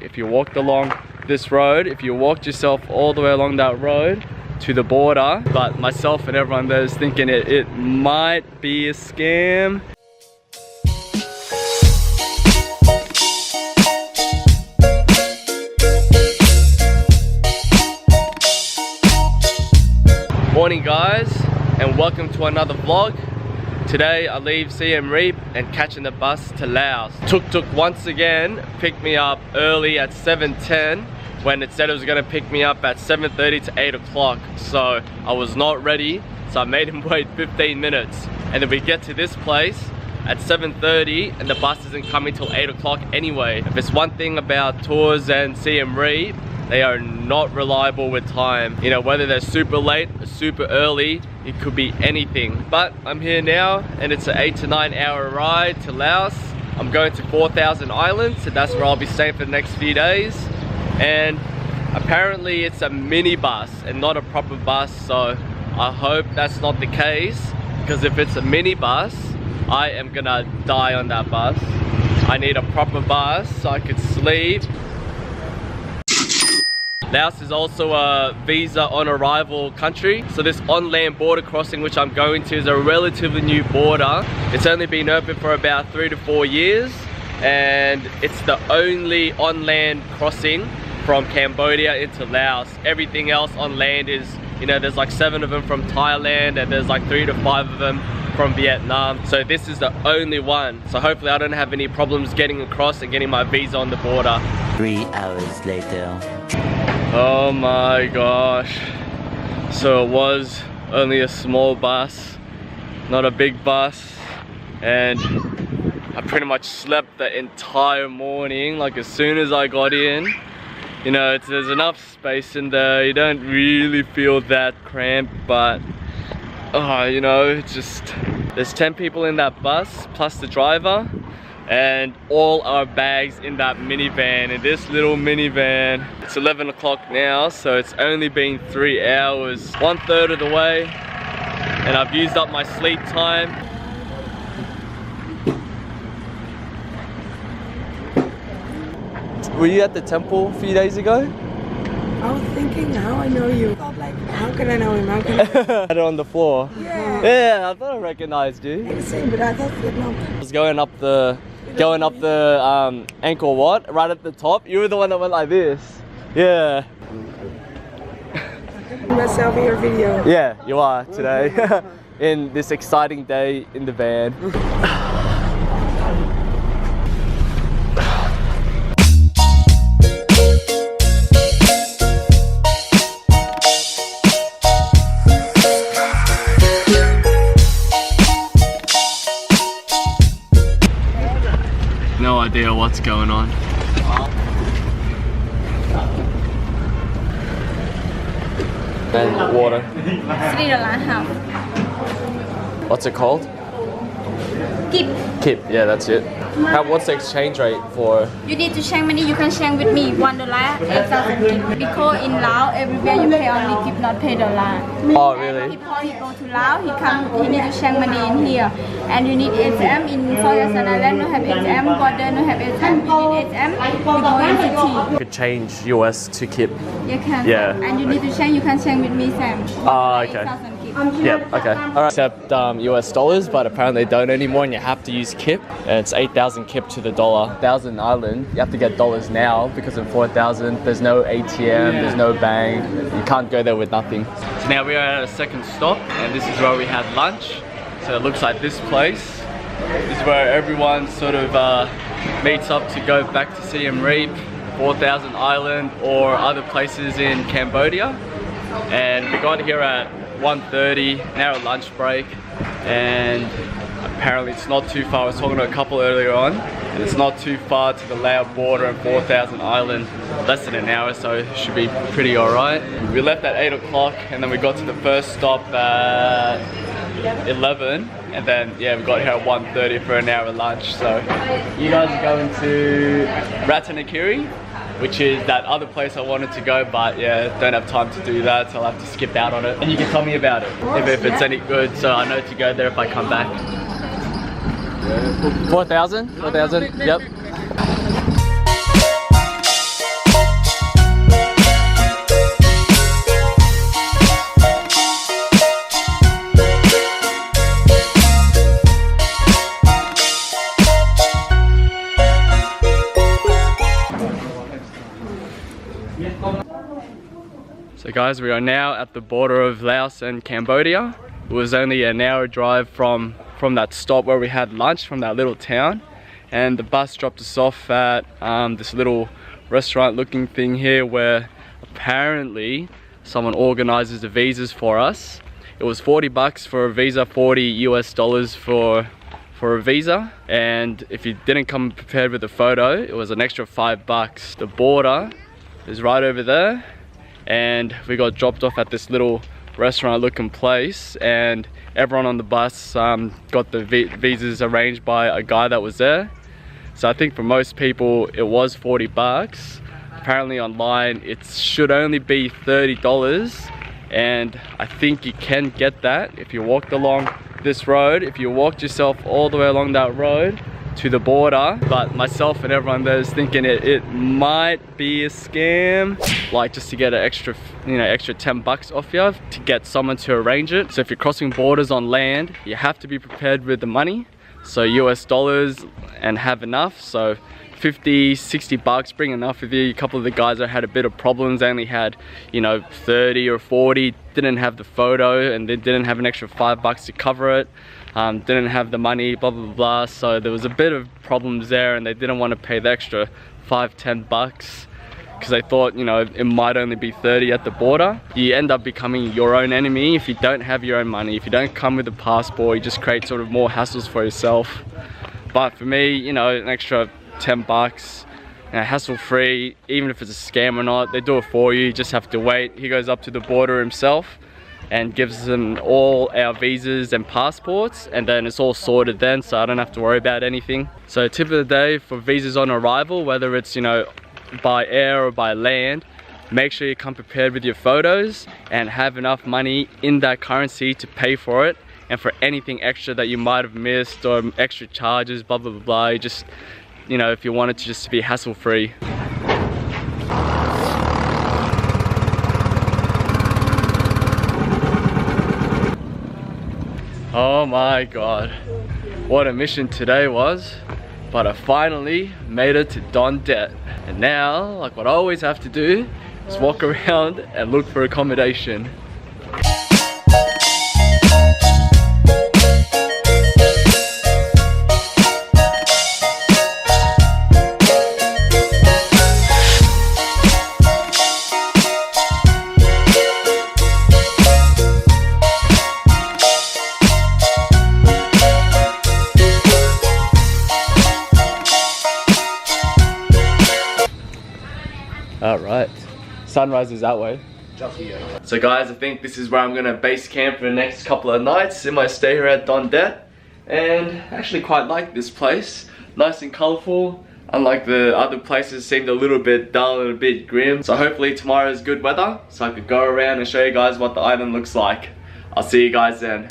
If you walked along this road, if you walked yourself all the way along that road to the border, but myself and everyone there is thinking it might be a scam. Morning guys, and welcome to another vlog. Today I leave Siem Reap and catching the bus to Laos. Tuk once again picked me up early at 7:10 when it said it was going to pick me up at 7:30 to 8 o'clock. So I was not ready, so I made him wait 15 minutes. And then we get to this place at 7:30 and the bus isn't coming till 8 o'clock anyway. If it's one thing about tours and Siem Reap, they are not reliable with time. You know, whether they're super late or super early, it could be anything. But I'm here now and it's an 8 to 9 hour ride to Laos. I'm going to 4,000 Islands, and that's where I'll be staying for the next few days. And apparently it's a mini bus and not a proper bus, so I hope that's not the case, because if it's a mini bus, I am gonna die on that bus. I need a proper bus so I could sleep. Laos is also a visa on arrival country, so this on-land border crossing which I'm going to is a relatively new border. It's only been open for about 3 to 4 years, and it's the only on-land crossing from Cambodia into Laos. Everything else on land is, you know, there's like 7 of them from Thailand and there's like 3 to 5 of them from Vietnam. So this is the only one. So hopefully I don't have any problems getting across and getting my visa on the border. 3 hours later. Oh my gosh. So it was only a small bus, not a big bus, and I pretty much slept the entire morning. Like as soon as I got in, you know, there's enough space in there, you don't really feel that cramped, but you know, it's just, there's 10 people in that bus plus the driver, and all our bags in that minivan, in this little minivan. It's 11 o'clock now, so it's only been 3 hours, 1/3 of the way, and I've used up my sleep time. Were you at the temple a few days ago? I was thinking how I know you. I was like, how can I know him? How can I know him? Had it on the floor. Yeah. Yeah, I thought I recognized you. It's the same, but I thought Vietnam. I was going up the Angkor Wat, right at the top. You were the one that went like this. Yeah. Myself in your video. Yeah, you are today. In this exciting day in the van. No idea what's going on. And water. $3.50. What's it called? Kip. Kip, yeah, that's it. What's the exchange rate for? You need to change money. You can change with me $1, 8,000 kip. Because in Laos, everywhere you pay only kip, not pay dollar. Oh, really? Before he go to Laos, he need to change money in here, and you need ATM in 4,000 Island. No have ATM. Border no have ATM. You need ATM. You go in city. You could change US to Kip. You can. Yeah. And you need to change. You can change with me, Sam. Okay. 8,000 kip. Yep, okay. Alright. Except US dollars, but apparently they don't anymore and you have to use Kip. And it's 8,000 Kip to the dollar. 1,000 Island, you have to get dollars now, because in 4,000 there's no ATM, there's no bank. You can't go there with nothing. So now we are at a second stop, and this is where we had lunch. So it looks like this place is where everyone sort of meets up to go back to Siem Reap, 4,000 Island, or other places in Cambodia. And we got here at 1:30, an hour lunch break, and apparently it's not too far. I was talking to a couple earlier on, and it's not too far to the Laos border and 4,000 Island, less than an hour, so it should be pretty alright. We left at 8 o'clock, and then we got to the first stop at 11, and then yeah, we got here at 1:30 for an hour lunch. So you guys are going to Ratanakiri, which is that other place I wanted to go, but yeah, don't have time to do that, so I'll have to skip out on it. And you can tell me about it, if it's any good, so I know to go there if I come back. 4,000? 4,000? Yep. So guys, we are now at the border of Laos and Cambodia. It was only an hour drive from that stop where we had lunch, from that little town. And the bus dropped us off at this little restaurant looking thing here where apparently someone organizes the visas for us. It was 40 bucks for a visa, 40 US dollars for a visa, and if you didn't come prepared with a photo, it was an extra 5 bucks. The border is right over there, and we got dropped off at this little restaurant looking place, and everyone on the bus got the visas arranged by a guy that was there. So I think for most people it was 40 bucks. Apparently online it should only be $30, and I think you can get that if you walked along this road, if you walked yourself all the way along that road to the border. But myself and everyone there is thinking it might be a scam, like just to get an extra, extra 10 bucks off you to get someone to arrange it. So if you're crossing borders on land, you have to be prepared with the money, so US dollars, and have enough. So 50, 60 bucks, bring enough with you. A couple of the guys that had a bit of problems, they only had 30 or 40, didn't have the photo, and they didn't have an extra 5 bucks to cover it, didn't have the money, blah blah blah. So there was a bit of problems there, and they didn't want to pay the extra 5-10 bucks because they thought it might only be 30 at the border. You end up becoming your own enemy if you don't have your own money. If you don't come with a passport, you just create sort of more hassles for yourself. But for me, an extra 10 bucks, hassle free, even if it's a scam or not, they do it for you. You just have to wait. He goes up to the border himself and gives them all our visas and passports, and then it's all sorted then, so I don't have to worry about anything. So tip of the day for visas on arrival, whether it's by air or by land, make sure you come prepared with your photos and have enough money in that currency to pay for it, and for anything extra that you might have missed or extra charges, blah blah blah blah. You just if you wanted to just to be hassle free. Oh my god, what a mission today was. But I finally made it to Deht, and now, like what I always have to do, is walk around and look for accommodation. Alright, sunrise is that way. So guys, I think this is where I'm gonna base camp for the next couple of nights in my stay here at Deht. And I actually quite like this place. Nice and colourful, unlike the other places seemed a little bit dull and a bit grim. So hopefully tomorrow is good weather, so I could go around and show you guys what the island looks like. I'll see you guys then.